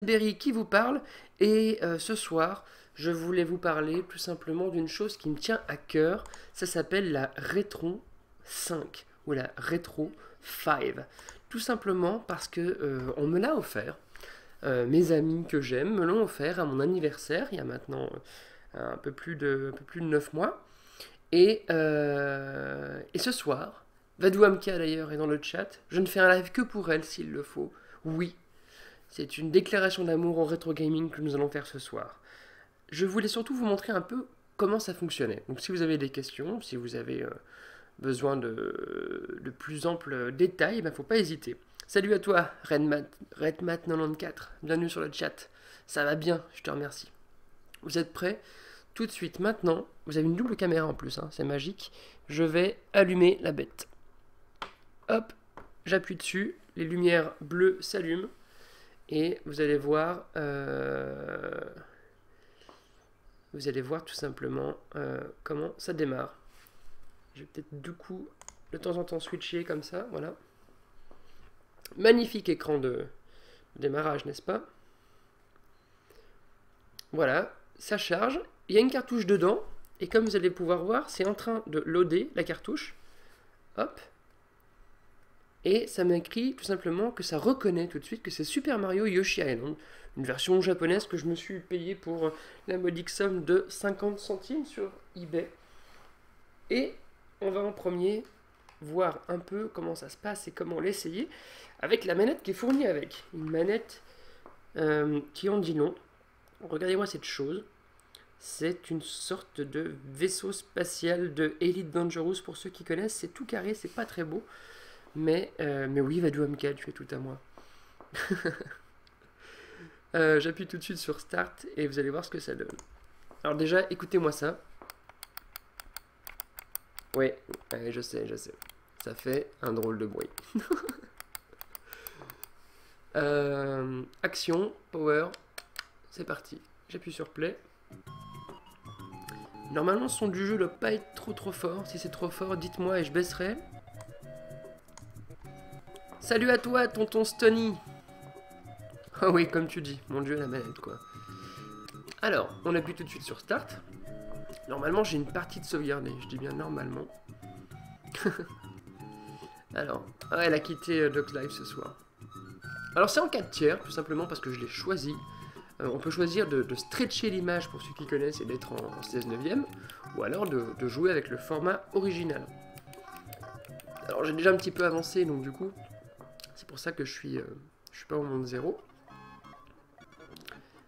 Berry qui vous parle et ce soir je voulais vous parler tout simplement d'une chose qui me tient à cœur. Ça s'appelle la Retron 5 ou la Retro 5. Tout simplement parce que on me l'a offert. Mes amis que j'aime me l'ont offert à mon anniversaire il y a maintenant un peu plus de 9 mois. Et ce soir, Vadouamka d'ailleurs est dans le chat. Je ne fais un live que pour elle s'il le faut. Oui, c'est une déclaration d'amour au rétro gaming que nous allons faire ce soir. Je voulais surtout vous montrer un peu comment ça fonctionnait. Donc si vous avez des questions, si vous avez besoin de plus amples détails, il ne faut pas hésiter. Salut à toi, Redmat94, bienvenue sur le chat. Ça va bien, je te remercie. Vous êtes prêts? Tout de suite, maintenant, vous avez une double caméra en plus, hein, c'est magique. Je vais allumer la bête. Hop, j'appuie dessus, les lumières bleues s'allument. Et vous allez voir tout simplement comment ça démarre. Je vais peut-être du coup de temps en temps switcher comme ça, voilà. Magnifique écran de démarrage, n'est-ce pas? Voilà, ça charge. Il y a une cartouche dedans, et comme vous allez pouvoir voir, c'est en train de loader la cartouche. Hop. Et ça m'écrit tout simplement que ça reconnaît tout de suite que c'est Super Mario Yoshi Island, une version japonaise que je me suis payé pour la modique somme de 50 centimes sur eBay. Et on va en premier voir un peu comment ça se passe et comment l'essayer avec la manette qui est fournie avec. Une manette qui en dit long. Regardez-moi cette chose. C'est une sorte de vaisseau spatial de Elite Dangerous pour ceux qui connaissent. C'est tout carré, c'est pas très beau. Mais oui, Vadouamka, tu es tout à moi. J'appuie tout de suite sur Start et vous allez voir ce que ça donne. Alors déjà, écoutez-moi ça. Ouais, je sais. Ça fait un drôle de bruit. Action, power, c'est parti. J'appuie sur play. Normalement, le son du jeu ne doit pas être trop fort. Si c'est trop fort, dites-moi et je baisserai. Salut à toi, tonton Stony. Ah oui, comme tu dis, mon dieu, la manette, quoi. Alors, on appuie tout de suite sur Start. Normalement, j'ai une partie de sauvegardée, je dis bien normalement. Alors, elle a quitté Docs Live ce soir. Alors, c'est en 4 tiers, tout simplement parce que je l'ai choisi. On peut choisir de stretcher l'image pour ceux qui connaissent et d'être en 16 neuvième, ou alors de jouer avec le format original. Alors, j'ai déjà un petit peu avancé, donc du coup, c'est pour ça que je suis pas au monde 0.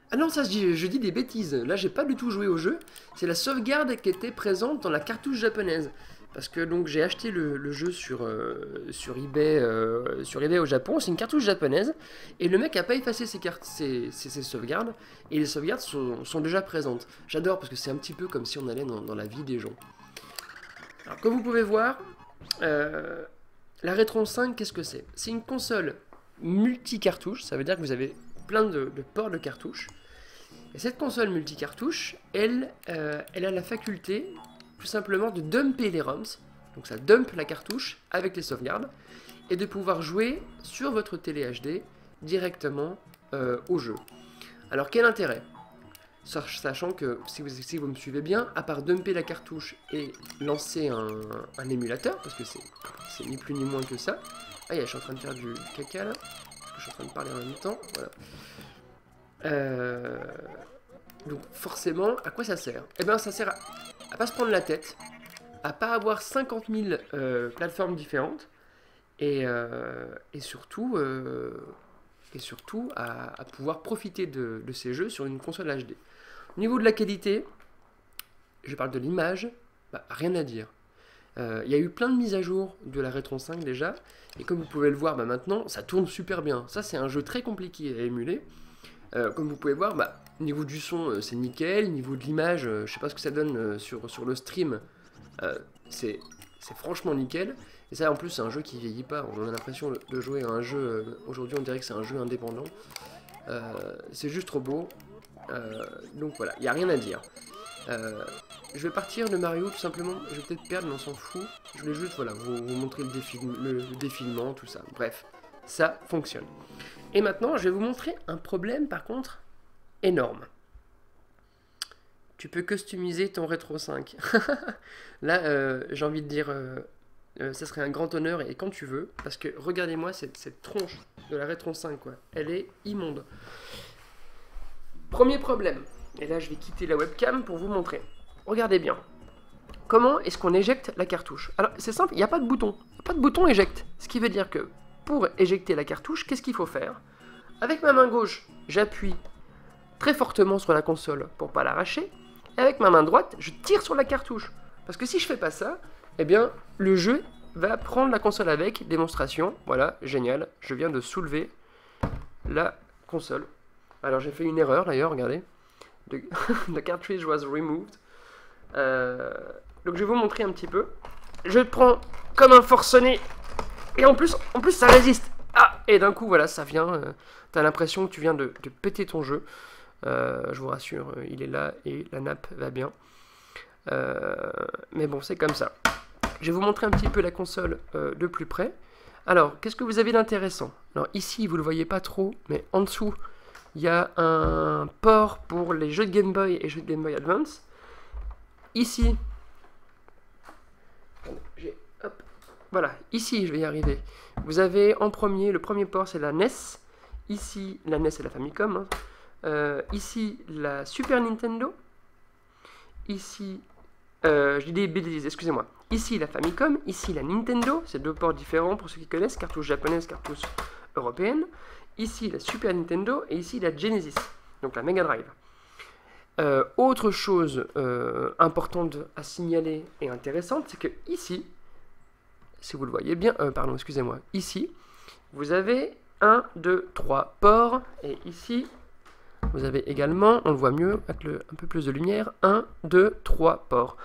Ah non, ça je dis des bêtises. Là, j'ai pas du tout joué au jeu. C'est la sauvegarde qui était présente dans la cartouche japonaise. Parce que donc j'ai acheté le jeu sur eBay, au Japon. C'est une cartouche japonaise. Et le mec a pas effacé ses sauvegardes. Et les sauvegardes sont déjà présentes. J'adore parce que c'est un petit peu comme si on allait dans la vie des gens. Alors, comme vous pouvez voir, la Retron 5, qu'est-ce que c'est? C'est une console multi-cartouche. Ça veut dire que vous avez plein de ports de cartouches. Et cette console multi-cartouche, elle a la faculté tout simplement de dumper les ROMs. Donc ça dump la cartouche avec les sauvegardes et de pouvoir jouer sur votre télé HD directement au jeu. Alors quel intérêt? Sachant que si vous me suivez bien, à part dumper la cartouche et lancer un émulateur, parce que c'est ni plus ni moins que ça. Ah, je suis en train de faire du caca là, parce que je suis en train de parler en même temps. Voilà. Donc forcément, à quoi ça sert? Eh bien, ça sert à pas se prendre la tête, à pas avoir 50 000 plateformes différentes, et surtout à pouvoir profiter de ces jeux sur une console HD. Au niveau de la qualité, je parle de l'image, rien à dire. Il y a eu plein de mises à jour de la Retron 5 déjà, et comme vous pouvez le voir maintenant, ça tourne super bien. Ça, c'est un jeu très compliqué à émuler. Comme vous pouvez voir, niveau du son, c'est nickel. Niveau de l'image, je sais pas ce que ça donne sur le stream. C'est franchement nickel. Et ça, en plus, c'est un jeu qui vieillit pas. On a l'impression de jouer à un jeu. Aujourd'hui, on dirait que c'est un jeu indépendant. C'est juste trop beau. Donc voilà, il n'y a rien à dire. Je vais partir de Mario, tout simplement. Je vais peut-être perdre, mais on s'en fout. Je voulais juste vous montrer le défilement, tout ça. Bref, ça fonctionne. Et maintenant, je vais vous montrer un problème, par contre, énorme. Tu peux customiser ton Retro 5. Là, j'ai envie de dire, ça serait un grand honneur et quand tu veux, parce que regardez-moi cette tronche de la Retro 5, quoi. Elle est immonde. Premier problème, et là je vais quitter la webcam pour vous montrer. Regardez bien. Comment est-ce qu'on éjecte la cartouche? Alors c'est simple, il n'y a pas de bouton. Il n'y a pas de bouton éjecte. Ce qui veut dire que pour éjecter la cartouche, qu'est-ce qu'il faut faire? Avec ma main gauche, j'appuie très fortement sur la console pour pas l'arracher. Et avec ma main droite, je tire sur la cartouche. Parce que si je fais pas ça, eh bien le jeu va prendre la console avec. Démonstration, voilà, génial. Je viens de soulever la console. Alors j'ai fait une erreur d'ailleurs, regardez. The cartridge was removed. Donc je vais vous montrer un petit peu. Je prends comme un forcené. Et en plus ça résiste. Ah, et d'un coup voilà, ça vient. T'as l'impression que tu viens de péter ton jeu. Je vous rassure, il est là et la nappe va bien. Mais bon, c'est comme ça. Je vais vous montrer un petit peu la console de plus près. Alors, qu'est-ce que vous avez d'intéressant? Alors ici, vous ne le voyez pas trop, mais en dessous, il y a un port pour les jeux de Game Boy et jeux de Game Boy Advance. Ici, hop, voilà, ici, je vais y arriver. Vous avez en premier, le premier port, c'est la NES. Ici, la NES et la Famicom. Hein. Ici, la Super Nintendo. Ici, je dis des bêtises, excusez-moi. Ici, la Famicom. Ici, la Nintendo. C'est deux ports différents pour ceux qui connaissent. Cartouche japonaise, cartouche européenne. Ici, la Super Nintendo. Et ici, la Genesis. Donc, la Mega Drive. Autre chose importante à signaler et intéressante, c'est que ici, si vous le voyez bien, pardon, excusez-moi. Ici, vous avez 1, 2, 3 ports. Et ici, vous avez également, on le voit mieux avec un peu plus de lumière, 1, 2, 3 ports.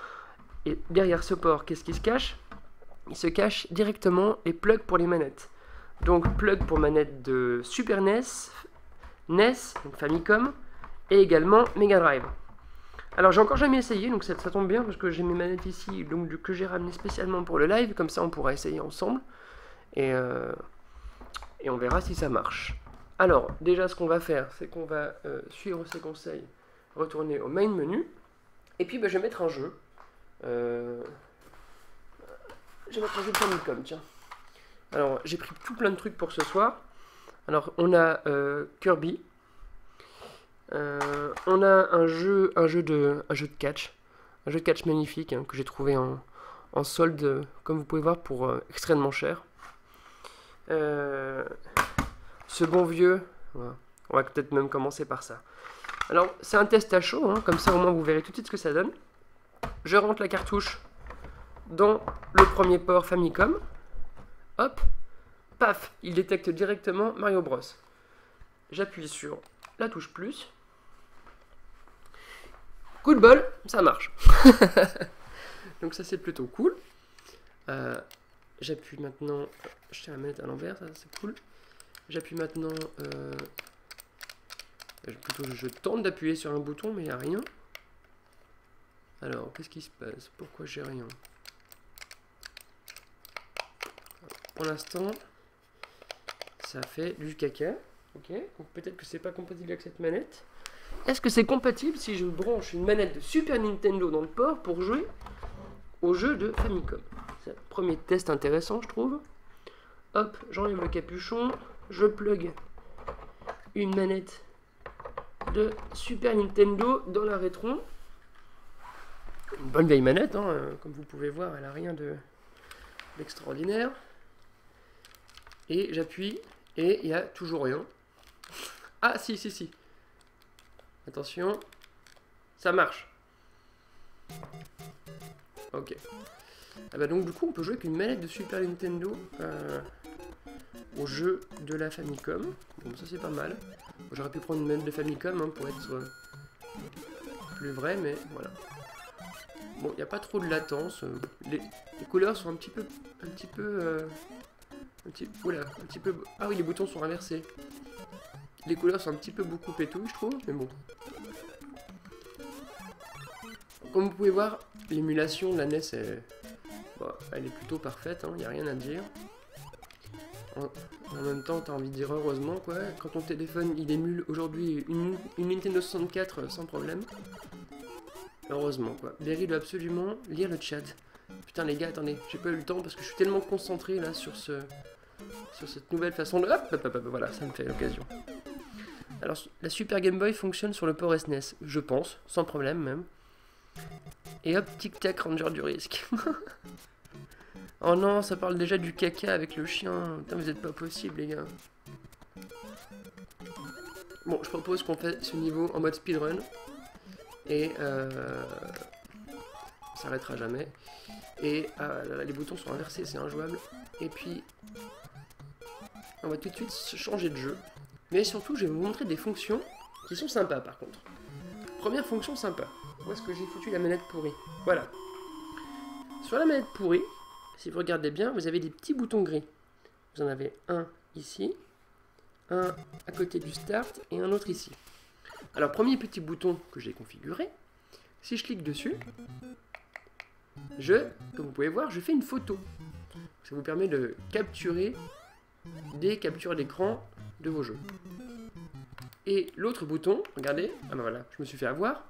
Et derrière ce port, qu'est-ce qui se cache? Il se cache directement les plugs pour les manettes. Donc plug pour manette de Super NES, NES, donc Famicom, et également Mega Drive. Alors j'ai encore jamais essayé, donc ça tombe bien parce que j'ai mes manettes ici, donc que j'ai ramené spécialement pour le live, comme ça on pourra essayer ensemble. Et on verra si ça marche. Alors, déjà, ce qu'on va faire, c'est qu'on va suivre ces conseils, retourner au main menu, et puis je vais mettre un jeu. Je vais mettre un jeu de Famicom, tiens. Alors, j'ai pris tout plein de trucs pour ce soir. Alors, on a Kirby. On a un jeu de catch. Un jeu de catch magnifique, hein, que j'ai trouvé en solde, comme vous pouvez voir, pour extrêmement cher. Ce bon vieux, voilà. On va peut-être même commencer par ça. Alors, c'est un test à chaud, hein, comme ça au moins vous verrez tout de suite ce que ça donne. Je rentre la cartouche dans le premier port Famicom. Hop, paf, il détecte directement Mario Bros. J'appuie sur la touche plus. Coup de bol, ça marche. Donc ça c'est plutôt cool. J'appuie maintenant, je tiens la manette à l'envers, ça c'est cool. J'appuie maintenant, je tente d'appuyer sur un bouton mais il n'y a rien. Alors, qu'est-ce qui se passe? Pourquoi j'ai rien? Pour l'instant, ça fait du caca. Ok, donc peut-être que c'est pas compatible avec cette manette. Est-ce que c'est compatible si je branche une manette de Super Nintendo dans le port pour jouer au jeu de Famicom? C'est un premier test intéressant, je trouve. Hop, j'enlève le capuchon, je plug une manette de Super Nintendo dans la rétro. Une bonne vieille manette, hein, comme vous pouvez voir, elle n'a rien d'extraordinaire. Et j'appuie, et il n'y a toujours rien. Ah, si. Attention, ça marche. Ok. Ah bah donc du coup, on peut jouer avec une manette de Super Nintendo au jeu de la Famicom. Donc ça c'est pas mal. J'aurais pu prendre une manette de Famicom hein, pour être plus vrai, mais voilà. Bon, il n'y a pas trop de latence. Les couleurs sont un petit peu... Ah oui, les boutons sont inversés. Les couleurs sont un petit peu beaucoup pétouilles, je trouve, mais bon. Comme vous pouvez voir, l'émulation de la NES, elle est plutôt parfaite, il n'y a rien à dire. En même temps, t'as envie de dire heureusement, quoi. Quand ton téléphone, il émule aujourd'hui une Nintendo 64 sans problème. Heureusement, quoi. Berry doit absolument lire le chat. Putain, les gars, attendez, j'ai pas eu le temps parce que je suis tellement concentré, là, sur cette nouvelle façon de... Hop, voilà, ça me fait l'occasion. Alors, la Super Game Boy fonctionne sur le port SNES, je pense, sans problème, même. Et hop, tic-tac, Ranger du risque. Oh non, ça parle déjà du caca avec le chien. Putain, vous êtes pas possible, les gars. Bon, je propose qu'on fasse ce niveau en mode speedrun. Et on s'arrêtera jamais. Et là, les boutons sont inversés, c'est injouable. Et puis, on va tout de suite changer de jeu. Mais surtout, je vais vous montrer des fonctions qui sont sympas, par contre. Première fonction sympa. Où est-ce que j'ai foutu la manette pourrie? Voilà. Sur la manette pourrie, si vous regardez bien, vous avez des petits boutons gris. Vous en avez un ici, un à côté du start et un autre ici. Alors, premier petit bouton que j'ai configuré, si je clique dessus, comme vous pouvez voir, je fais une photo. Ça vous permet de capturer des captures d'écran de vos jeux. Et l'autre bouton, regardez, ah ben voilà, je me suis fait avoir,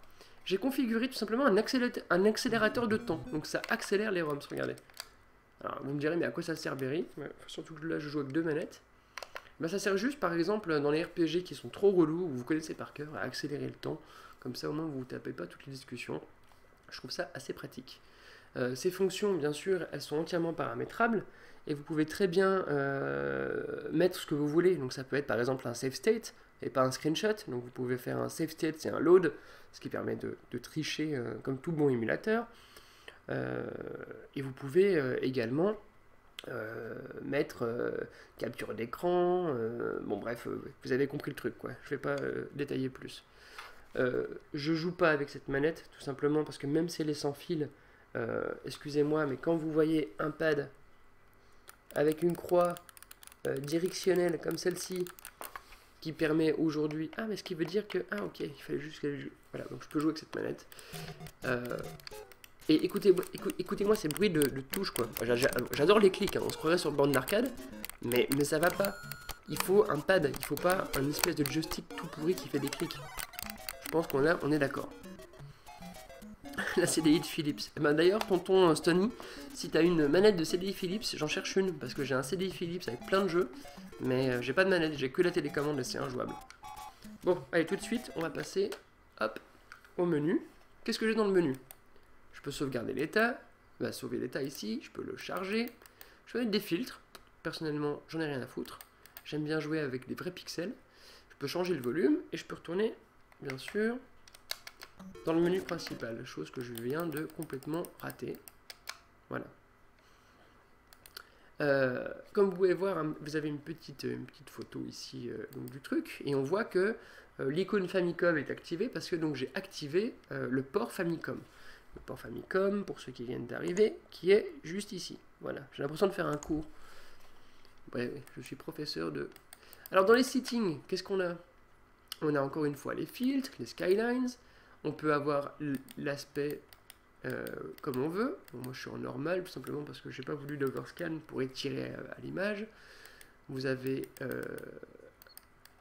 j'ai configuré tout simplement un accélérateur de temps. Donc ça accélère les ROMs, regardez. Alors vous me direz, mais à quoi ça sert Berry? Surtout que là je joue avec deux manettes. Ben, ça sert juste par exemple dans les RPG qui sont trop relous, où vous connaissez par cœur, à accélérer le temps. Comme ça au moins vous ne tapez pas toutes les discussions. Je trouve ça assez pratique. Ces fonctions, bien sûr, elles sont entièrement paramétrables. Et vous pouvez très bien mettre ce que vous voulez. Donc ça peut être par exemple un save state et pas un screenshot. Donc vous pouvez faire un save state, c'est un load, ce qui permet de tricher comme tout bon émulateur. Et vous pouvez également mettre capture d'écran. Bon bref, vous avez compris le truc, quoi. Je vais pas détailler plus. Je joue pas avec cette manette, tout simplement parce que même si elle est sans fil, excusez-moi, mais quand vous voyez un pad avec une croix directionnelle comme celle-ci, qui permet aujourd'hui... Ah, mais ce qui veut dire que... Ah, ok, il fallait juste que... Voilà, donc je peux jouer avec cette manette. Et écoutez-moi ces bruits de touches, quoi. J'adore les clics, hein. On se croirait sur le bande d'arcade, mais ça va pas. Il faut un pad, il faut pas un espèce de joystick tout pourri qui fait des clics. Je pense on est d'accord. La CDI de Philips. Et ben d'ailleurs, tonton Stony, si t'as une manette de CDI Philips, j'en cherche une, parce que j'ai un CDI Philips avec plein de jeux, mais j'ai pas de manette, j'ai que la télécommande et c'est injouable. Bon, allez, tout de suite, on va passer, hop, au menu. Qu'est-ce que j'ai dans le menu? Je peux sauvegarder l'état, bah, sauver l'état ici, je peux le charger, je peux mettre des filtres, personnellement, j'en ai rien à foutre, j'aime bien jouer avec des vrais pixels, je peux changer le volume, et je peux retourner, bien sûr, dans le menu principal, chose que je viens de complètement rater. Voilà. Comme vous pouvez voir, hein, vous avez une petite photo ici donc, du truc, et on voit que l'icône Famicom est activée parce que donc j'ai activé le port Famicom. Le port Famicom, pour ceux qui viennent d'arriver, qui est juste ici. Voilà, j'ai l'impression de faire un cours. Ouais, je suis professeur de... Alors dans les settings, qu'est-ce qu'on a? On a encore une fois les filtres, les skylines. On peut avoir l'aspect comme on veut. Bon, moi je suis en normal tout simplement parce que je n'ai pas voulu d'overscan pour étirer à l'image. Vous avez,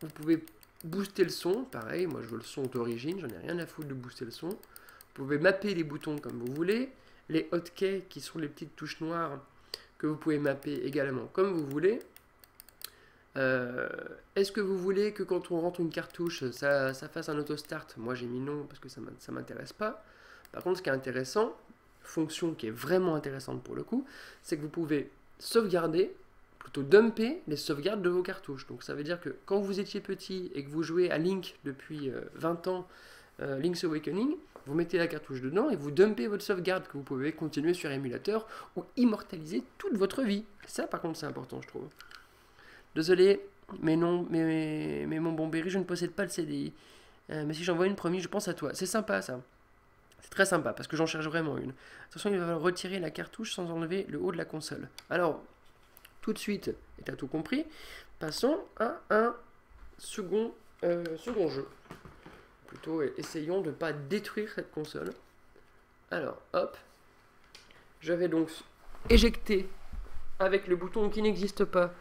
vous pouvez booster le son, pareil, moi je veux le son d'origine, j'en ai rien à foutre de booster le son. Vous pouvez mapper les boutons comme vous voulez. Les hotkeys qui sont les petites touches noires que vous pouvez mapper également comme vous voulez. Est-ce que vous voulez que quand on rentre une cartouche, ça fasse un auto-start? Moi j'ai mis non parce que ça m'intéresse pas. Par contre, ce qui est intéressant, fonction qui est vraiment intéressante pour le coup, c'est que vous pouvez sauvegarder, plutôt dumper les sauvegardes de vos cartouches. Donc ça veut dire que quand vous étiez petit et que vous jouez à Link depuis 20 ans, Link's Awakening, vous mettez la cartouche dedans et vous dumpez votre sauvegarde que vous pouvez continuer sur émulateur ou immortaliser toute votre vie. Ça par contre c'est important je trouve. Désolé, mais non, mais mon bon Berry, je ne possède pas le CDI. Mais si j'envoie une promis, je pense à toi. C'est sympa ça. C'est très sympa parce que j'en cherche vraiment une. Attention, il va falloir retirer la cartouche sans enlever le haut de la console. Alors, tout de suite, et tu as tout compris, passons à un second jeu. Plutôt, essayons de ne pas détruire cette console. Alors, hop. Je vais donc éjecter avec le bouton qui n'existe pas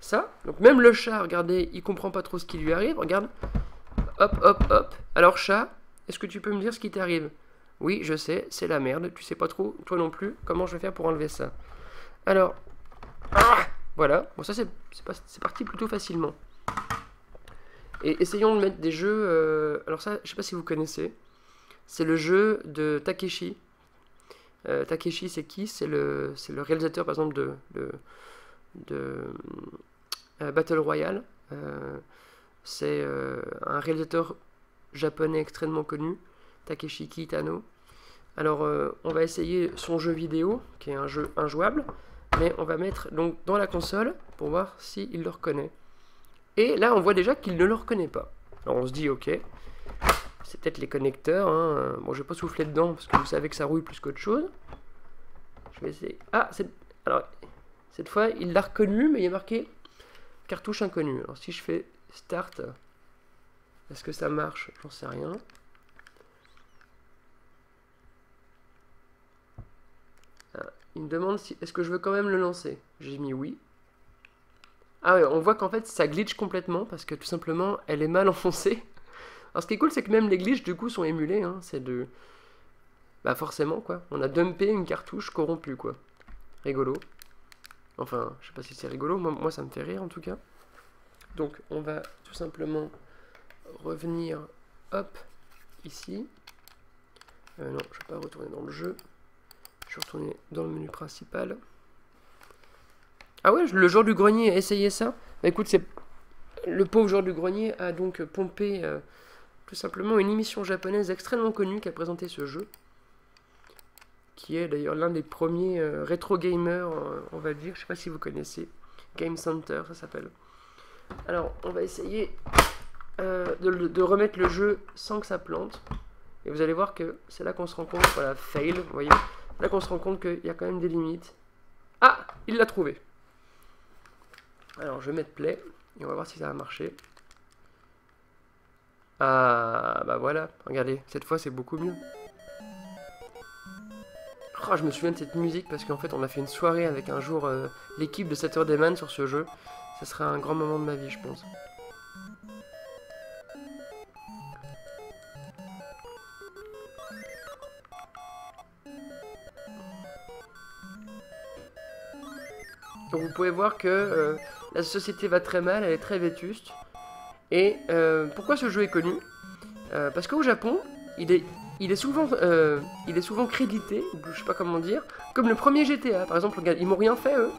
ça. Donc même le chat, regardez, il comprend pas trop ce qui lui arrive. Regarde. Hop, hop, hop. Alors chat, est-ce que tu peux me dire ce qui t'arrive? Oui, je sais, c'est la merde. Tu sais pas trop, toi non plus, comment je vais faire pour enlever ça. Alors, voilà. Bon, ça c'est parti plutôt facilement. Et essayons de mettre des jeux... alors ça, je sais pas si vous connaissez. C'est le jeu de Takeshi. Takeshi, c'est qui? C'est le réalisateur, par exemple, de Battle Royale. C'est un réalisateur japonais extrêmement connu, Takeshi Kitano. Alors, on va essayer son jeu vidéo, qui est un jeu injouable, mais on va mettre donc dans la console pour voir s'il le reconnaît. Et là, on voit déjà qu'il ne le reconnaît pas. Alors, on se dit, ok, c'est peut-être les connecteurs. Hein. Bon, je vais pas souffler dedans parce que vous savez que ça rouille plus qu'autre chose. Je vais essayer. Ah, alors, cette fois, il l'a reconnu, mais il y a marqué cartouche inconnue. Alors, si je fais Start, est-ce que ça marche? J'en sais rien. Ah, il me demande si est-ce que je veux quand même le lancer. J'ai mis oui. Ah ouais, on voit qu'en fait ça glitch complètement parce que tout simplement elle est mal enfoncée. Alors ce qui est cool, c'est que même les glitches du coup sont émulés. Hein. C'est de... Bah forcément quoi. On a dumpé une cartouche corrompue quoi. Rigolo. Enfin, je sais pas si c'est rigolo. Moi ça me fait rire en tout cas. Donc on va tout simplement revenir, hop, ici. Non, je ne vais pas retourner dans le jeu. Je vais retourner dans le menu principal. Ah ouais, le joueur du grenier a essayé ça. Bah écoute, le pauvre joueur du grenier a donc pompé tout simplement une émission japonaise extrêmement connue qui a présenté ce jeu. Qui est d'ailleurs l'un des premiers rétro gamers, on va dire. Je sais pas si vous connaissez. Game Center, ça s'appelle. Alors, on va essayer de remettre le jeu sans que ça plante. Et vous allez voir que c'est là qu'on se rend compte, voilà, fail, vous voyez. Là qu'on se rend compte qu'il y a quand même des limites. Ah, il l'a trouvé. Alors, je vais mettre play, et on va voir si ça va marcher. Ah, bah voilà, regardez, cette fois c'est beaucoup mieux. Oh, je me souviens de cette musique parce qu'en fait on a fait une soirée avec un jour l'équipe de Saturday Man sur ce jeu. Ça sera un grand moment de ma vie, je pense. Donc vous pouvez voir que la société va très mal, elle est très vétuste. Et pourquoi ce jeu est connu? Parce qu'au Japon, il est souvent crédité, je sais pas comment dire, comme le premier GTA. Par exemple, regarde, ils m'ont rien fait eux.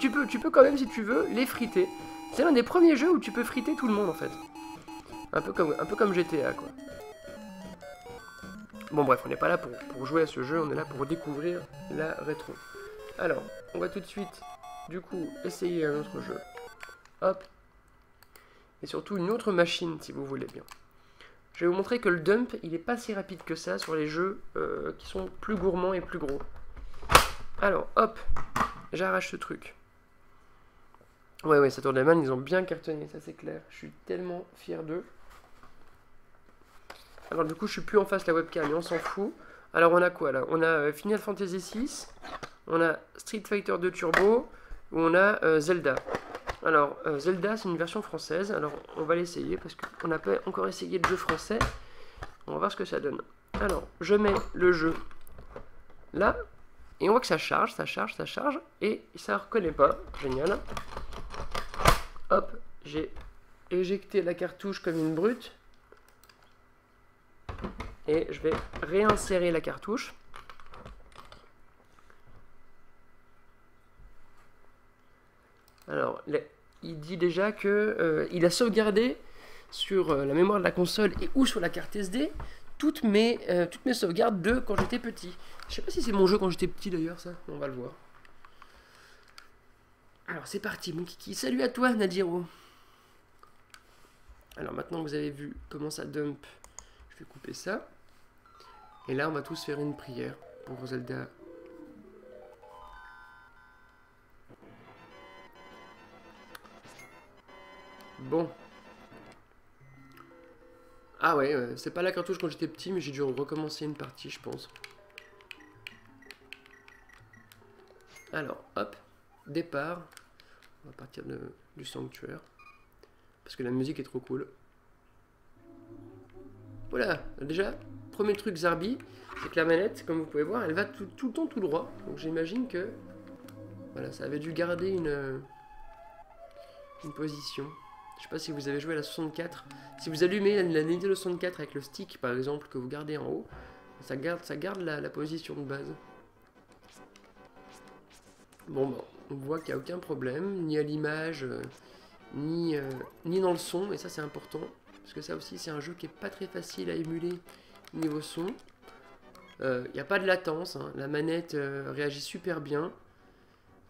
Tu peux quand même, si tu veux, les friter. C'est l'un des premiers jeux où tu peux friter tout le monde en fait. Un peu comme GTA quoi. Bon bref, on n'est pas là pour jouer à ce jeu, on est là pour découvrir la rétro. Alors, on va tout de suite, du coup, essayer un autre jeu. Hop. Et surtout une autre machine si vous voulez bien. Je vais vous montrer que le dump, il n'est pas si rapide que ça sur les jeux qui sont plus gourmands et plus gros. Alors, hop, j'arrache ce truc. Ouais, Saturday Man, ils ont bien cartonné, ça c'est clair. Je suis tellement fier d'eux. Alors du coup, je suis plus en face la webcam, mais on s'en fout. Alors on a quoi là? On a Final Fantasy VI, on a Street Fighter 2 Turbo, ou on a Zelda. Alors, Zelda, c'est une version française. Alors, on va l'essayer parce qu'on n'a pas encore essayé de jeu français. On va voir ce que ça donne. Alors, je mets le jeu là. Et on voit que ça charge, ça charge. Et ça ne reconnaît pas. Génial. Hop, j'ai éjecté la cartouche comme une brute. Et je vais réinsérer la cartouche. Alors, il dit déjà que il a sauvegardé sur la mémoire de la console et ou sur la carte SD toutes mes sauvegardes de quand j'étais petit. Je sais pas si c'est mon jeu quand j'étais petit d'ailleurs, ça. On va le voir. Alors, c'est parti, mon kiki. Salut à toi, Nadiro. Alors, maintenant que vous avez vu comment ça dump, je vais couper ça. Et là, on va tous faire une prière pour Zelda. Bon. Ah ouais, c'est pas la cartouche quand j'étais petit, mais j'ai dû recommencer une partie, je pense. Alors, hop, départ. On va partir du sanctuaire. Parce que la musique est trop cool. Voilà, déjà, premier truc Zarbi, c'est que la manette, comme vous pouvez voir, elle va tout le temps tout droit. Donc j'imagine que voilà, ça avait dû garder une position. Je sais pas si vous avez joué à la 64. Si vous allumez la Nintendo 64 avec le stick, par exemple, que vous gardez en haut, ça garde la position de base. Bon, bah, on voit qu'il n'y a aucun problème, ni à l'image, ni dans le son, et ça c'est important. Parce que ça aussi, c'est un jeu qui est pas très facile à émuler niveau son. Il n'y a pas de latence, hein. La manette réagit super bien.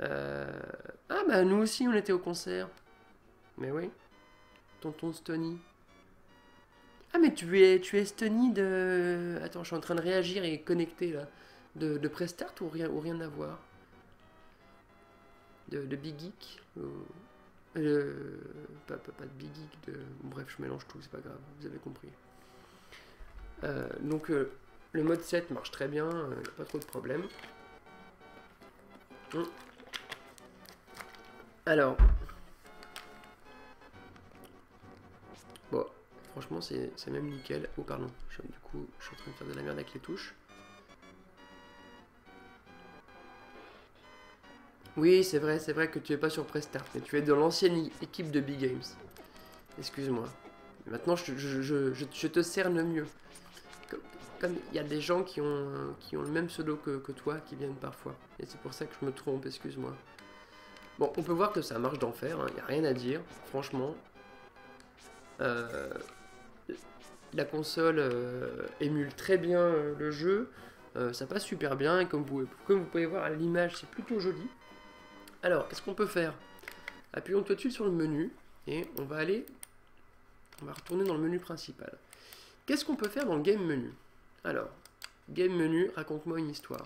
Ah bah nous aussi on était au concert. Mais oui, tonton Stony. Ah mais tu es Stony de... Attends, je suis en train de réagir et connecter là. De Prestart ou rien à voir? De Big Geek pas de Big Geek, bref, je mélange tout, c'est pas grave, vous avez compris. Donc le mode 7 marche très bien, pas trop de problème. Alors, bon, franchement c'est même nickel. Oh pardon, du coup je suis en train de faire de la merde avec les touches. Oui, c'est vrai que tu es pas sur Prestart, mais tu es dans l'ancienne équipe de Big Games. Excuse-moi. Maintenant, je te cerne mieux. Comme il y a des gens qui ont le même pseudo que toi, qui viennent parfois. Et c'est pour ça que je me trompe, excuse-moi. Bon, on peut voir que ça marche d'enfer, il n'y a rien à dire, franchement. La console émule très bien le jeu. Ça passe super bien, et comme vous pouvez voir à l'image, c'est plutôt joli. Alors, qu'est-ce qu'on peut faire? Appuyons tout de suite sur le menu et on va retourner dans le menu principal. Qu'est-ce qu'on peut faire dans le game menu? Alors, game menu, raconte-moi une histoire.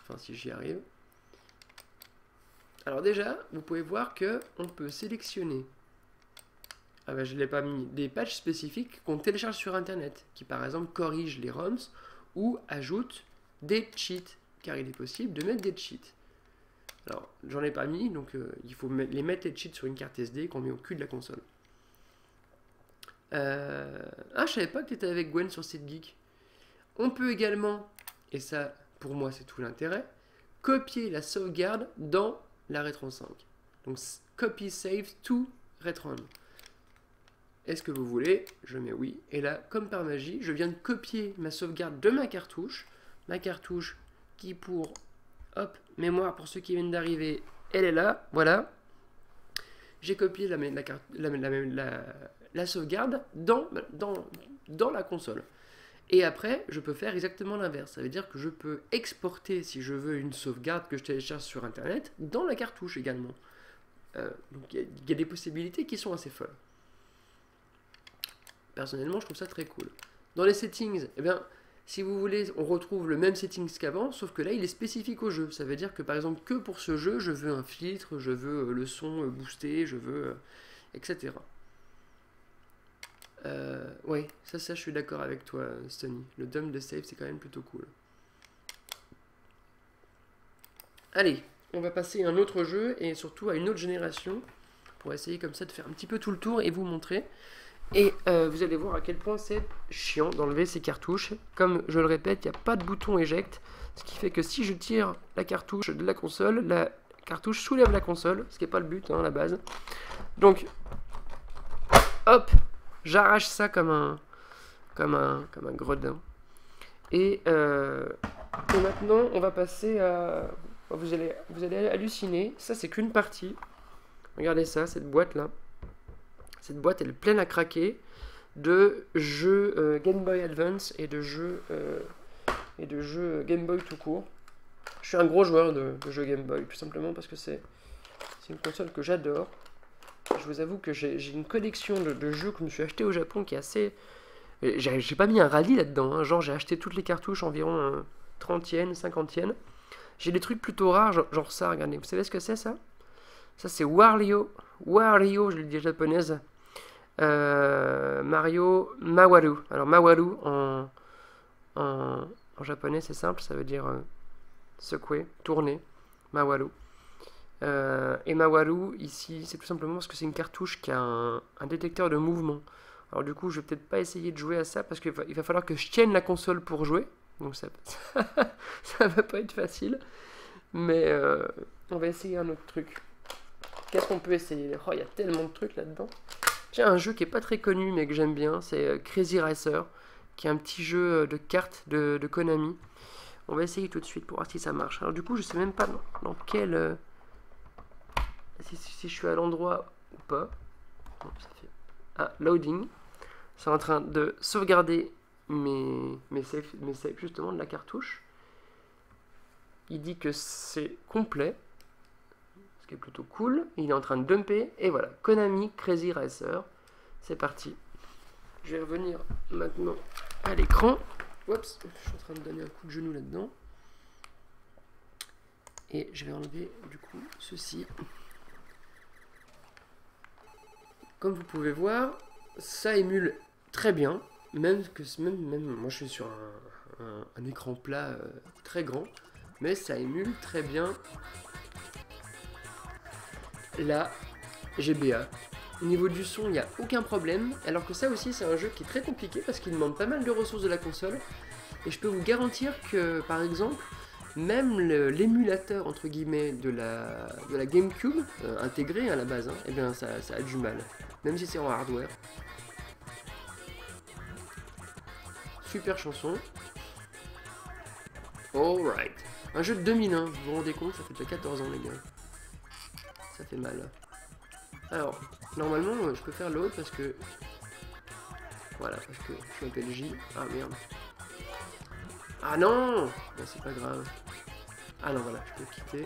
Enfin, si j'y arrive. Alors déjà, vous pouvez voir que on peut sélectionner, ah ben je ne l'ai pas mis, des patchs spécifiques qu'on télécharge sur internet, qui par exemple corrigent les ROMs ou ajoutent des cheats, car il est possible de mettre des cheats. Alors, j'en ai pas mis, donc il faut les mettre les cheats sur une carte SD qu'on met au cul de la console. Ah, je savais pas que tu étais avec Gwen sur SiteGeek. On peut également, et ça, pour moi, c'est tout l'intérêt, copier la sauvegarde dans la Retron 5. Donc, copy save to Retron. Est-ce que vous voulez? Je mets oui. Et là, comme par magie, je viens de copier ma sauvegarde de ma cartouche. Ma cartouche qui pour... Hop, mémoire pour ceux qui viennent d'arriver, elle est là, voilà. J'ai copié la sauvegarde dans la console. Et après, je peux faire exactement l'inverse. Ça veut dire que je peux exporter, si je veux, une sauvegarde que je télécharge sur Internet, dans la cartouche également. Donc il y a des possibilités qui sont assez folles. Personnellement, je trouve ça très cool. Dans les settings, eh bien... Si vous voulez, on retrouve le même settings qu'avant, sauf que là, il est spécifique au jeu. Ça veut dire que, par exemple, que pour ce jeu, je veux un filtre, je veux le son boosté, je veux... etc. Ouais, ça, je suis d'accord avec toi, Stony. Le dump de save, c'est quand même plutôt cool. Allez, on va passer à un autre jeu, et surtout à une autre génération, pour essayer comme ça de faire un petit peu tout le tour et vous montrer. Et vous allez voir à quel point c'est chiant d'enlever ces cartouches. Comme je le répète, il n'y a pas de bouton éjecte. Ce qui fait que si je tire la cartouche de la console, la cartouche soulève la console. Ce qui n'est pas le but, hein, à la base. Donc, hop, j'arrache ça comme un gredin. Et maintenant, on va passer à... Vous allez halluciner. Ça, c'est qu'une partie. Regardez ça, cette boîte-là. Cette boîte, elle est pleine à craquer de jeux Game Boy Advance et de jeux Game Boy tout court. Je suis un gros joueur de jeux Game Boy, tout simplement parce que c'est une console que j'adore. Je vous avoue que j'ai une collection de jeux que je me suis acheté au Japon qui est assez... J'ai pas mis un rallye là-dedans, hein. Genre j'ai acheté toutes les cartouches environ 30 yens, 50 yens. J'ai des trucs plutôt rares, genre ça, regardez. Vous savez ce que c'est ça? Ça c'est Wario, je l'ai dit japonaise. Mario Mawaru. Alors Mawaru en japonais c'est simple, ça veut dire secouer, tourner. Mawaru. Et Mawaru, ici, c'est tout simplement parce que c'est une cartouche qui a un détecteur de mouvement. Alors du coup, je vais peut-être pas essayer de jouer à ça, parce qu'il va falloir que je tienne la console pour jouer. Donc ça ça va pas être facile. Mais on va essayer un autre truc. Qu'est-ce qu'on peut essayer? Oh, il y a tellement de trucs là-dedans. J'ai un jeu qui est pas très connu, mais que j'aime bien, c'est Crazy Racer, qui est un petit jeu de cartes de Konami. On va essayer tout de suite pour voir si ça marche. Alors du coup, je sais même pas dans quel... si je suis à l'endroit ou pas. Bon, ça fait... Ah, loading. C'est en train de sauvegarder mes saves justement de la cartouche. Il dit que c'est complet, ce qui est plutôt cool. Il est en train de dumper, et voilà, Konami Crazy Racer. C'est parti. Je vais revenir maintenant à l'écran. Oups, je suis en train de donner un coup de genou là-dedans. Et je vais enlever du coup ceci. Comme vous pouvez voir, ça émule très bien. Même moi je suis sur un écran plat très grand. Mais ça émule très bien la GBA. Au niveau du son, il n'y a aucun problème. Alors que ça aussi, c'est un jeu qui est très compliqué parce qu'il demande pas mal de ressources de la console. Et je peux vous garantir que, par exemple, même l'émulateur, entre guillemets, de la GameCube, intégré à la base, hein, eh bien, ça a du mal. Même si c'est en hardware. Super chanson. Alright. Un jeu de 2001, vous vous rendez compte, ça fait déjà 14 ans les gars. Ça fait mal. Alors, normalement, je peux faire l'autre parce que... Voilà, parce que je m'appelle J. Ah merde. Ah non, ben, c'est pas grave. Ah non, voilà, je peux quitter.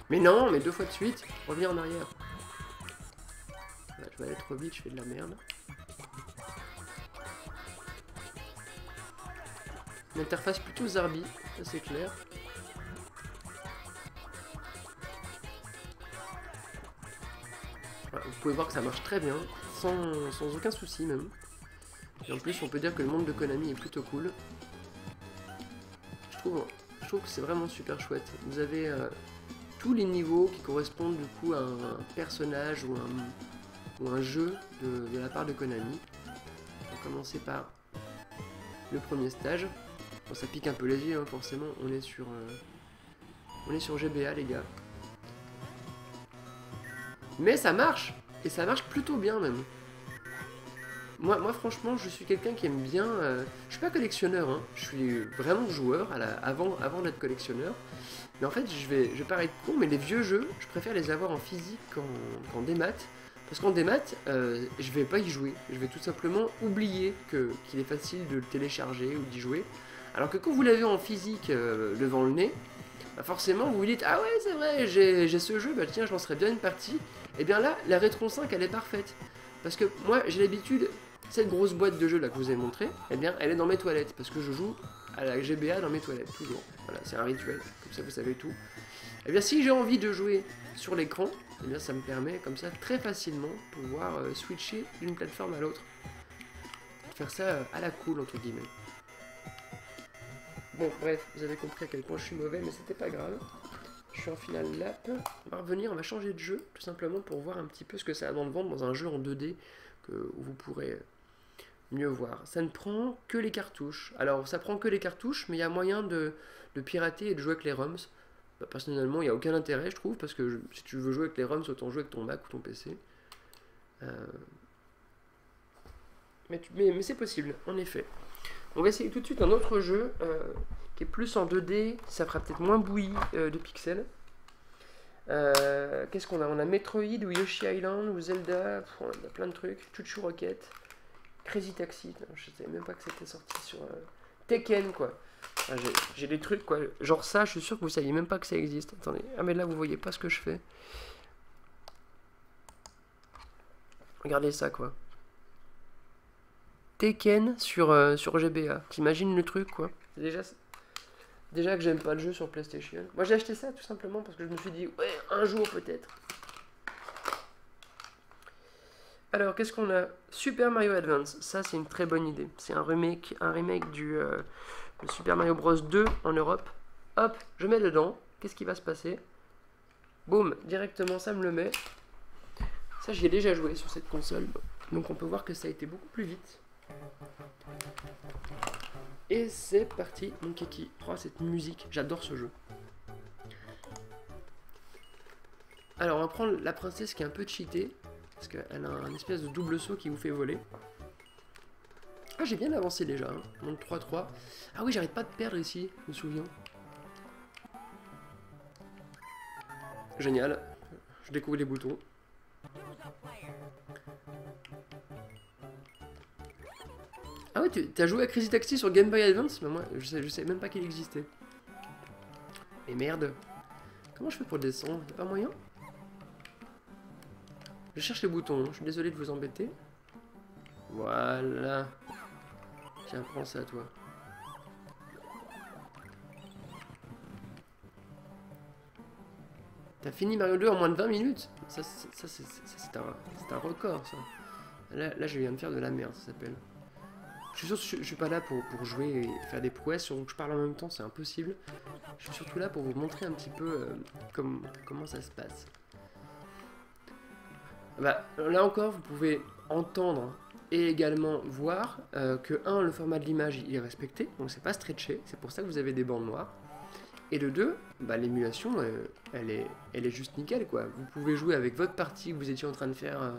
Mais non, mais 2 fois de suite, reviens en arrière. Là, je vais aller trop vite, je fais de la merde. Une interface plutôt Zarbi, ça c'est clair. Voilà, vous pouvez voir que ça marche très bien, sans aucun souci même. Et en plus, on peut dire que le monde de Konami est plutôt cool. Je trouve que c'est vraiment super chouette. Vous avez tous les niveaux qui correspondent du coup à un personnage ou un jeu de la part de Konami. On va commencer par le premier stage. Bon, ça pique un peu les yeux, hein, forcément. On est sur GBA, les gars. Mais ça marche! Et ça marche plutôt bien, même. Moi franchement, je suis quelqu'un qui aime bien... je suis pas collectionneur, hein. Je suis vraiment joueur avant d'être collectionneur. Mais en fait, je vais paraître con, mais les vieux jeux, je préfère les avoir en physique qu'en démat. Parce qu'en démat, je vais pas y jouer. Je vais tout simplement oublier qu'il est facile de le télécharger ou d'y jouer. Alors que quand vous l'avez en physique devant le nez, bah forcément vous vous dites « Ah ouais, c'est vrai, j'ai ce jeu, bah tiens, j'en serais bien une partie. » Et bien là, la Retron 5, elle est parfaite. Parce que moi, j'ai l'habitude, cette grosse boîte de jeu là que je vous ai montré, eh bien, elle est dans mes toilettes. Parce que je joue à la GBA dans mes toilettes, toujours. Voilà, c'est un rituel, comme ça vous savez tout. Et bien, si j'ai envie de jouer sur l'écran, eh bien, ça me permet, comme ça, très facilement, pouvoir switcher d'une plateforme à l'autre. Faire ça à la cool, entre guillemets. Bon, bref, vous avez compris à quel point je suis mauvais, mais c'était pas grave. Je suis en finale lap. On va revenir, on va changer de jeu, tout simplement pour voir un petit peu ce que ça a dans le ventre dans un jeu en 2D où vous pourrez mieux voir. Ça ne prend que les cartouches. Alors, ça prend que les cartouches, mais il y a moyen de pirater et de jouer avec les ROMs. Bah, personnellement, il n'y a aucun intérêt, je trouve, parce que si tu veux jouer avec les ROMs, autant jouer avec ton Mac ou ton PC. Mais c'est possible, en effet. On va essayer tout de suite un autre jeu qui est plus en 2D, ça fera peut-être moins bouilli de pixels. Qu'est-ce qu'on a? On a Metroid ou Yoshi Island ou Zelda, on a plein de trucs. Chuchu Rocket, Crazy Taxi, je savais même pas que c'était sorti sur Tekken quoi. Enfin, j'ai des trucs quoi, genre ça, je suis sûr que vous saviez même pas que ça existe. Attendez, ah mais là vous voyez pas ce que je fais. Regardez ça quoi. Tekken sur GBA. T'imagines le truc quoi. Déjà que j'aime pas le jeu sur PlayStation. Moi j'ai acheté ça tout simplement parce que je me suis dit ouais un jour peut-être. Alors qu'est-ce qu'on a? Super Mario Advance. Ça c'est une très bonne idée. C'est un remake du Super Mario Bros 2 en Europe. Hop, je mets dedans. Qu'est-ce qui va se passer? Boum, directement ça me le met. Ça j'y ai déjà joué sur cette console. Donc on peut voir que ça a été beaucoup plus vite. Et c'est parti, mon kiki. Oh, cette musique, j'adore ce jeu. Alors on va prendre la princesse qui est un peu cheatée. Parce qu'elle a un espèce de double saut qui vous fait voler. Ah, j'ai bien avancé déjà, hein. Donc 3-3. Ah oui, j'arrête pas de perdre ici, je me souviens. Génial. Je découvre les boutons. Ah ouais, tu as joué à Crazy Taxi sur Game Boy Advance? Mais moi, je sais même pas qu'il existait. Mais merde. Comment je fais pour le descendre? Y'a pas moyen? Je cherche les boutons, je suis désolé de vous embêter. Voilà. Tiens, prends ça, toi. T'as fini Mario 2 en moins de 20 minutes? Ça c'est un record, ça. Là, je viens de faire de la merde, ça s'appelle. Je suis sûr que je suis pas là pour jouer et faire des prouesses, surtout que je parle en même temps, c'est impossible. Je suis surtout là pour vous montrer un petit peu comment ça se passe. Bah, là encore, vous pouvez entendre et également voir que le format de l'image il est respecté, donc c'est pas stretché, c'est pour ça que vous avez des bandes noires. Et de 2, bah, l'émulation, elle est juste nickel, quoi. Vous pouvez jouer avec votre partie que vous étiez en train de faire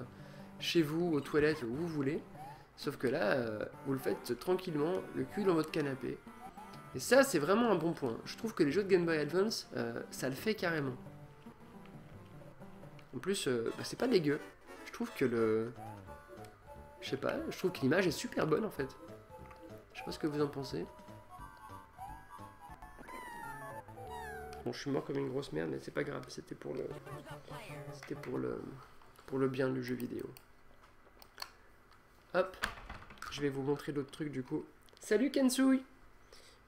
chez vous, aux toilettes, où vous voulez. Sauf que là, vous le faites tranquillement, le cul dans votre canapé. Et ça, c'est vraiment un bon point. Je trouve que les jeux de Game Boy Advance, ça le fait carrément. En plus, bah, c'est pas dégueu. Je trouve que je sais pas, je trouve que l'image est super bonne en fait. Je sais pas ce que vous en pensez. Bon, je suis mort comme une grosse merde, mais c'est pas grave, c'était pour le bien du jeu vidéo. Hop, je vais vous montrer d'autres trucs du coup. Salut Kensui,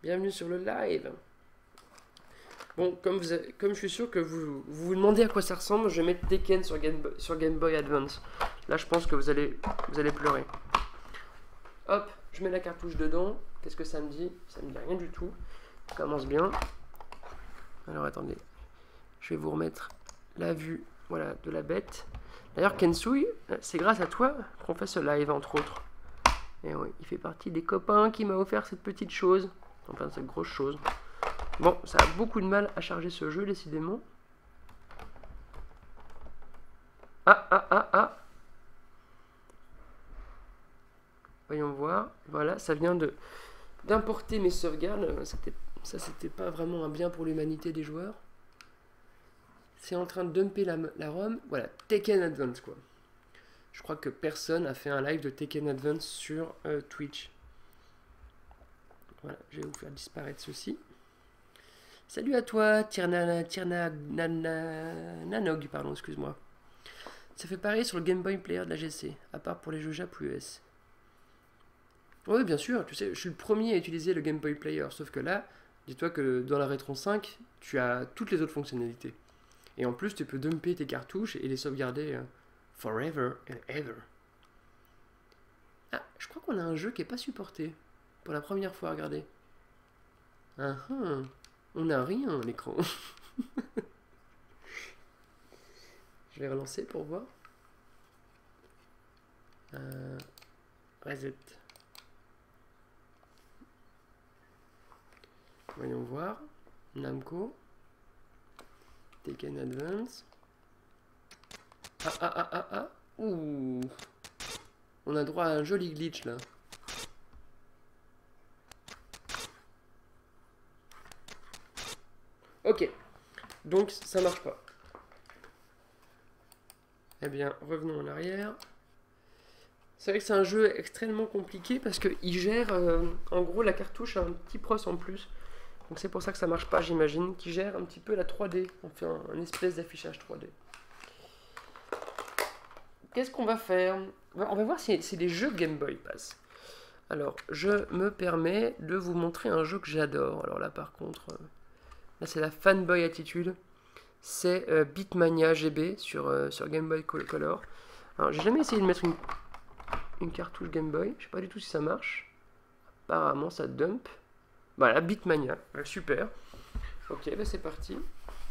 bienvenue sur le live. Bon, comme je suis sûr que vous vous demandez à quoi ça ressemble, je vais mettre Tekken sur Game Boy Advance. Là, je pense que vous allez pleurer. Hop, je mets la cartouche dedans. Qu'est-ce que ça me dit? Ça me dit rien du tout. Ça commence bien. Alors, attendez. Je vais vous remettre la vue, voilà, de la bête. D'ailleurs, Kensui, c'est grâce à toi qu'on fait ce live, entre autres. Et oui, il fait partie des copains qui m'a offert cette petite chose. Enfin, cette grosse chose. Bon, ça a beaucoup de mal à charger ce jeu, décidément. Ah. Voyons voir. Voilà, ça vient d'importer mes sauvegardes. Ça, c'était pas vraiment un bien pour l'humanité des joueurs. C'est en train de dumper la ROM. Voilà, Tekken Advance, quoi. Je crois que personne a fait un live de Tekken Advance sur Twitch. Voilà, je vais vous faire disparaître ceci. Salut à toi, Nanog, pardon, excuse-moi. Ça fait pareil sur le Game Boy Player de la GC, à part pour les jeux Jap ou US. Oui, bien sûr, tu sais, je suis le premier à utiliser le Game Boy Player, sauf que là, dis-toi que dans la Retron 5, tu as toutes les autres fonctionnalités. Et en plus, tu peux dumper tes cartouches et les sauvegarder forever and ever. Ah, je crois qu'on a un jeu qui n'est pas supporté. Pour la première fois, regardez. On n'a rien à l'écran. Je vais relancer pour voir. Reset. Voyons voir. Namco. Tekken Advance. Ouh. On a droit à un joli glitch là. Ok. Donc ça marche pas. Eh bien, revenons en arrière. C'est vrai que c'est un jeu extrêmement compliqué parce qu'il gère, en gros, la cartouche a un petit pros en plus. Donc c'est pour ça que ça marche pas, j'imagine, qui gère un petit peu la 3D. On fait un espèce d'affichage 3D. Qu'est-ce qu'on va faire? On va voir si les jeux Game Boy passent. Alors, je me permets de vous montrer un jeu que j'adore. Alors là, par contre, là c'est la fanboy attitude. C'est Beatmania GB sur Game Boy Color. Alors, j'ai jamais essayé de mettre une cartouche Game Boy. Je sais pas du tout si ça marche. Apparemment, ça dump. Voilà, Beatmania. Super. Ok, bah c'est parti.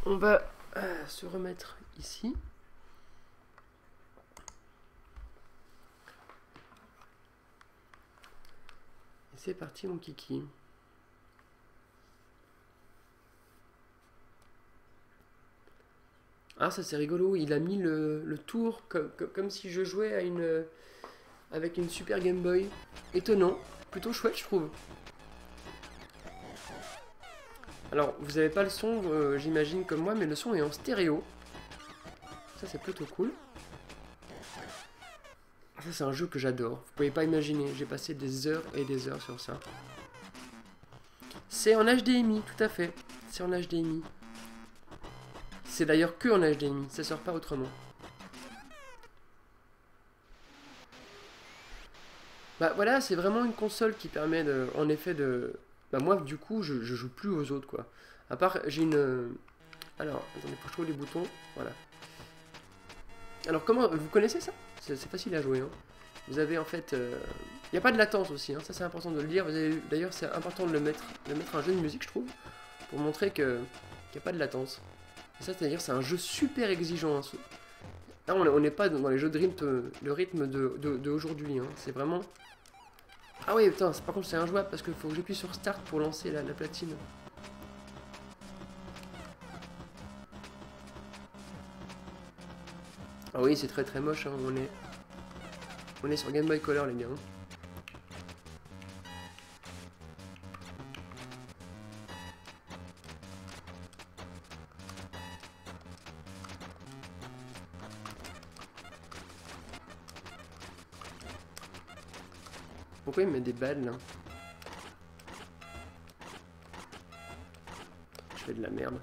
On va se remettre ici. Et c'est parti mon kiki. Ah ça c'est rigolo, il a mis le tour comme si je jouais à avec une Super Game Boy. Étonnant, plutôt chouette je trouve. Alors vous n'avez pas le son j'imagine comme moi, mais le son est en stéréo. Ça c'est plutôt cool. Ça c'est un jeu que j'adore, vous pouvez pas imaginer, j'ai passé des heures et des heures sur ça. C'est en HDMI, tout à fait, c'est en HDMI. C'est d'ailleurs que en HDMI, ça sort pas autrement. Bah voilà, c'est vraiment une console qui permet en effet de... Bah moi du coup je joue plus aux autres quoi. À part j'ai une... Alors, attendez, faut que je trouve les boutons, voilà. Alors comment... Vous connaissez ça? C'est facile à jouer hein. Vous avez en fait... Il n'y a pas de latence aussi, hein. Ça c'est important de le dire. D'ailleurs c'est important de le mettre un jeu de musique je trouve. Pour montrer qu'il n'y a pas de latence. Et ça c'est-à-dire c'est un jeu super exigeant. Hein. Là on n'est pas dans les jeux de rythme d'aujourd'hui. Hein. C'est vraiment... Ah oui putain, par contre c'est injouable parce qu'il faut que j'appuie sur Start pour lancer la platine. Ah oui c'est très très moche, hein. On est sur Game Boy Color les gars. Hein. Pourquoi il me met des balles là? Je fais de la merde.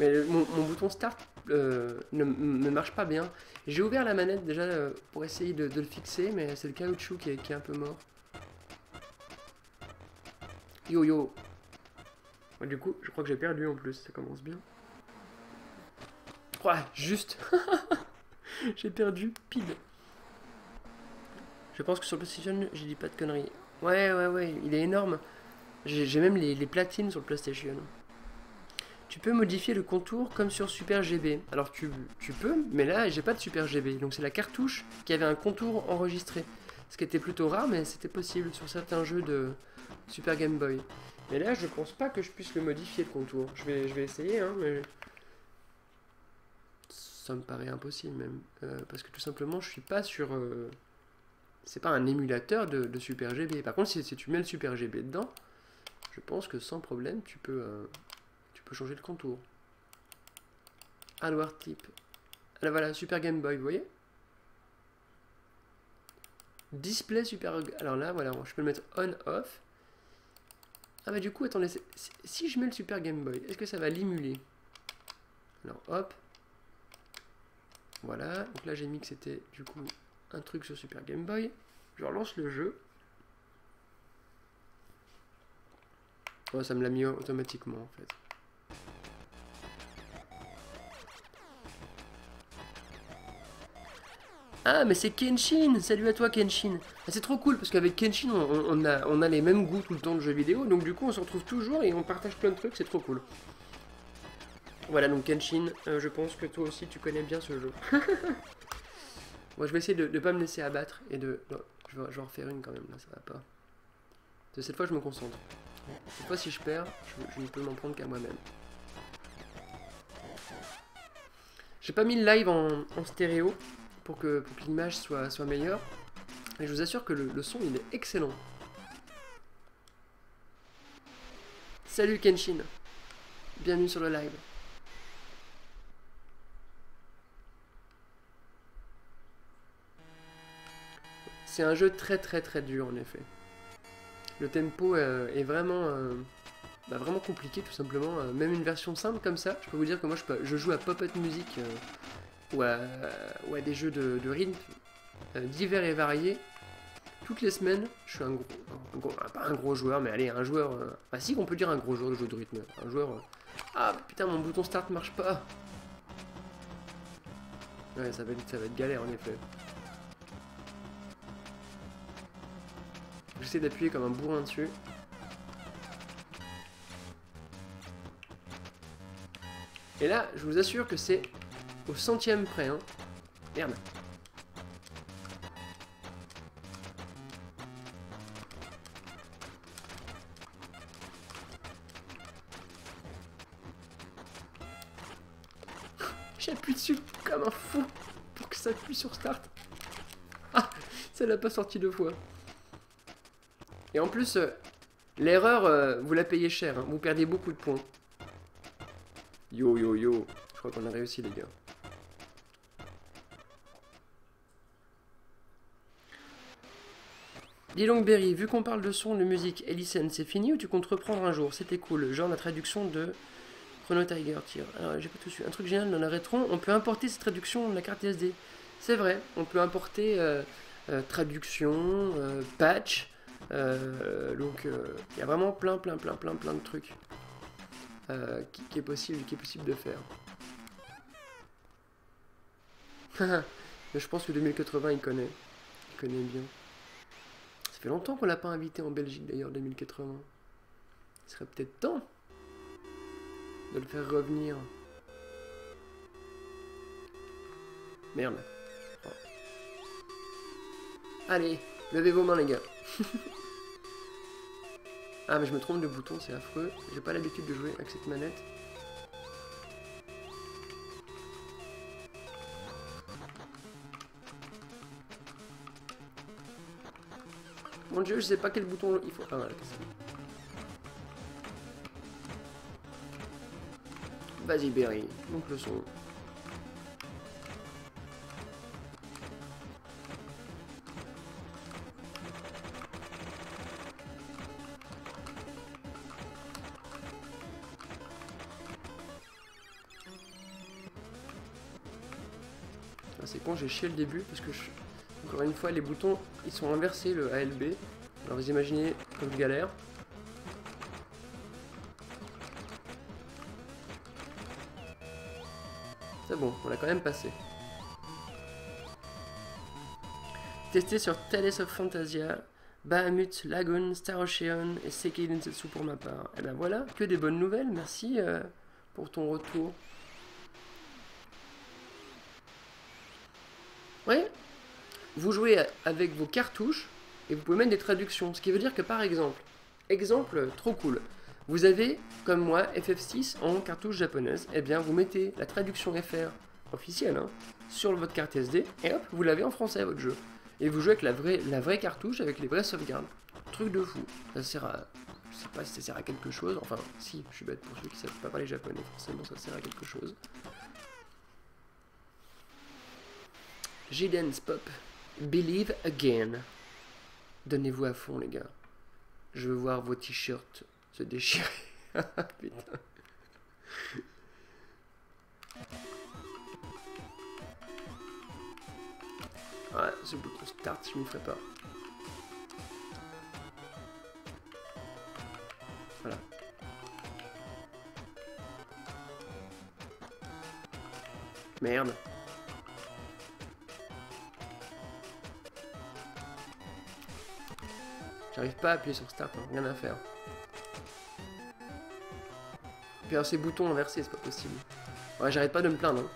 Mais mon bouton Start ne marche pas bien. J'ai ouvert la manette déjà pour essayer de le fixer, mais c'est le caoutchouc qui est un peu mort. Yo yo. Ouais, du coup, je crois que j'ai perdu en plus, ça commence bien. Ouais, juste. J'ai perdu pile. Je pense que sur le PlayStation, j'ai dit pas de conneries. Ouais, il est énorme. J'ai même les platines sur le PlayStation. Tu peux modifier le contour comme sur Super GB. Alors tu peux, mais là j'ai pas de Super GB. Donc c'est la cartouche qui avait un contour enregistré. Ce qui était plutôt rare, mais c'était possible sur certains jeux de Super Game Boy. Mais là je pense pas que je puisse le modifier le contour. Je vais essayer, hein, mais... Ça me paraît impossible même. Parce que tout simplement je suis pas sur... C'est pas un émulateur de Super GB. Par contre si tu mets le Super GB dedans, je pense que sans problème tu peux changer le contour. Hardware type. Alors voilà, Super Game Boy, vous voyez? Display Super... Alors là, voilà, je peux le mettre on-off. Ah bah du coup, attendez, si je mets le Super Game Boy, est-ce que ça va l'émuler? Alors hop. Voilà, donc là j'ai mis que c'était du coup un truc sur Super Game Boy. Je relance le jeu. Oh, ça me l'a mis automatiquement en fait. Ah, mais c'est Kenshin! Salut à toi, Kenshin! Ah, c'est trop cool parce qu'avec Kenshin, on a les mêmes goûts tout le temps de jeux vidéo, donc du coup, on se retrouve toujours et on partage plein de trucs, c'est trop cool. Voilà, donc Kenshin, je pense que toi aussi tu connais bien ce jeu. Moi, je vais essayer de ne pas me laisser abattre et de. Non, je vais en refaire une quand même, là, ça va pas. De cette fois, je me concentre. Cette fois, si je perds, je ne peux m'en prendre qu'à moi-même. J'ai pas mis le live en stéréo pour que l'image soit meilleure. Et je vous assure que le son il est excellent. Salut Kenshin. Bienvenue sur le live. C'est un jeu très dur en effet. Le tempo est vraiment, vraiment compliqué tout simplement. Même une version simple comme ça, je peux vous dire que moi je joue à Puppet Music ou à des jeux de rythme divers et variés. Toutes les semaines, je suis pas un gros joueur, mais allez, un joueur... ah si, on peut dire un gros joueur de jeu de rythme. Un joueur... ah putain, mon bouton start marche pas. Ouais, ça va être galère en effet. J'essaie d'appuyer comme un bourrin dessus. Et là, je vous assure que c'est au centième près, hein. Merde. J'appuie dessus comme un fou pour que ça appuie sur Start. Ah, ça l'a pas sorti 2 fois. Et en plus, l'erreur, vous la payez cher, hein. Vous perdez beaucoup de points. Yo, yo, yo. Je crois qu'on a réussi, les gars. Dis donc, Berry, vu qu'on parle de son, de musique et licence, c'est fini ou tu comptes reprendre un jour? C'était cool. Genre la traduction de Chrono Tiger. Tiens, alors j'ai pas tout su. Un truc génial dans la rétro, on peut importer cette traduction de la carte SD. C'est vrai, on peut importer traduction, patch. Donc il y a vraiment plein de trucs qui est possible de faire. Mais je pense que 2080 il connaît bien. Ça fait longtemps qu'on l'a pas invité en Belgique d'ailleurs, 2080. Il serait peut-être temps de le faire revenir. Merde. Oh. Allez, levez vos mains les gars. Ah mais je me trompe de bouton, c'est affreux. J'ai pas l'habitude de jouer avec cette manette. Mon dieu, je sais pas quel bouton il faut. Ah voilà, c'est bon. Vas-y Berry, monte le son. C'est con, j'ai chié le début parce que encore une fois les boutons ils sont inversés, le ALB. Alors vous imaginez comme je galère. C'est bon, on l'a quand même passé. Testé sur Tales of Fantasia, Bahamut, Lagoon, Star Ocean et Seikei Densetsu pour ma part. Et ben voilà, que des bonnes nouvelles, merci pour ton retour. Ouais, vous jouez avec vos cartouches et vous pouvez mettre des traductions. Ce qui veut dire que par exemple, trop cool, vous avez comme moi FF6 en cartouche japonaise, et bien vous mettez la traduction FR officielle hein, sur votre carte SD et hop, vous l'avez en français votre jeu. Et vous jouez avec la vraie cartouche avec les vraies sauvegardes. Truc de fou. Ça sert à... Je sais pas si ça sert à quelque chose. Enfin, si, je suis bête pour ceux qui savent pas parler japonais. Forcément, ça sert à quelque chose. J-Dance Pop. Believe Again. Donnez-vous à fond, les gars. Je veux voir vos t-shirts se déchirer. Putain. Ouais, ce bouton start, je m'y ferai pas. Voilà. Merde. J'arrive pas à appuyer sur start, hein, rien à faire. Puis alors ces boutons inversés, c'est pas possible. Ouais, j'arrête pas de me plaindre. Hein.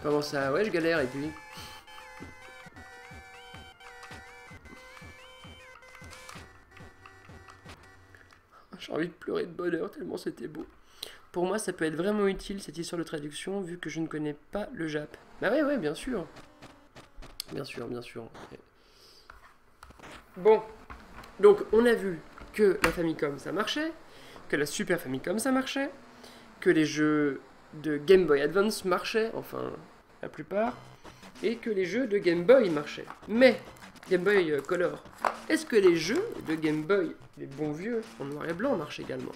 Comment ça? Ouais, je galère et puis... J'ai envie de pleurer de bonheur tellement c'était beau. Pour moi, ça peut être vraiment utile cette histoire de traduction vu que je ne connais pas le Jap. Bah ouais, bien sûr. Bien sûr. Bon. Donc, on a vu que la Famicom, ça marchait, que la Super Famicom, ça marchait, que les jeux de Game Boy Advance marchaient, enfin, la plupart, et que les jeux de Game Boy marchaient. Mais, Game Boy Color, Est-ce que les jeux de Game Boy, les bons vieux, en noir et blanc, marchent également?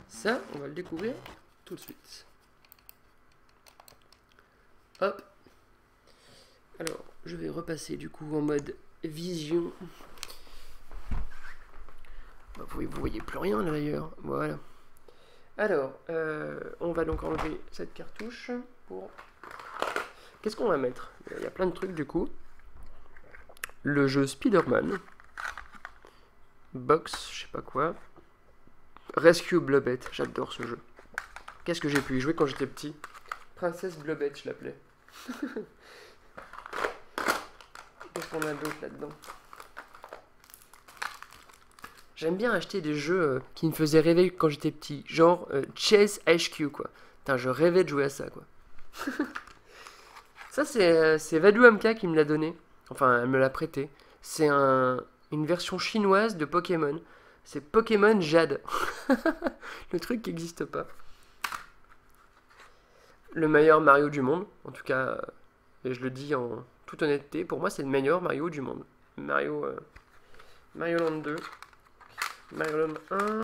Ça, on va le découvrir tout de suite. Hop. Alors, je vais repasser du coup en mode vision. Vous voyez plus rien là d'ailleurs. Voilà. Alors, on va donc enlever cette cartouche pour... Qu'est-ce qu'on va mettre? Il y a plein de trucs du coup. Le jeu Spider-Man. Box, je sais pas quoi. Rescue Blobette, j'adore ce jeu. Qu'est-ce que j'ai pu y jouer quand j'étais petit? Princesse Blobette, je l'appelais. Qu'est-ce qu'on a d'autre là-dedans? J'aime bien acheter des jeux qui me faisaient rêver quand j'étais petit. Genre Chess HQ, quoi. Putain, je rêvais de jouer à ça, quoi. Ça, c'est Vadou Amka qui me l'a donné. Enfin, elle me l'a prêté. C'est une version chinoise de Pokémon. C'est Pokémon Jade. Le truc qui n'existe pas. Le meilleur Mario du monde. En tout cas, et je le dis en toute honnêteté, pour moi, c'est le meilleur Mario du monde. Mario Land 2. Mario Land 1.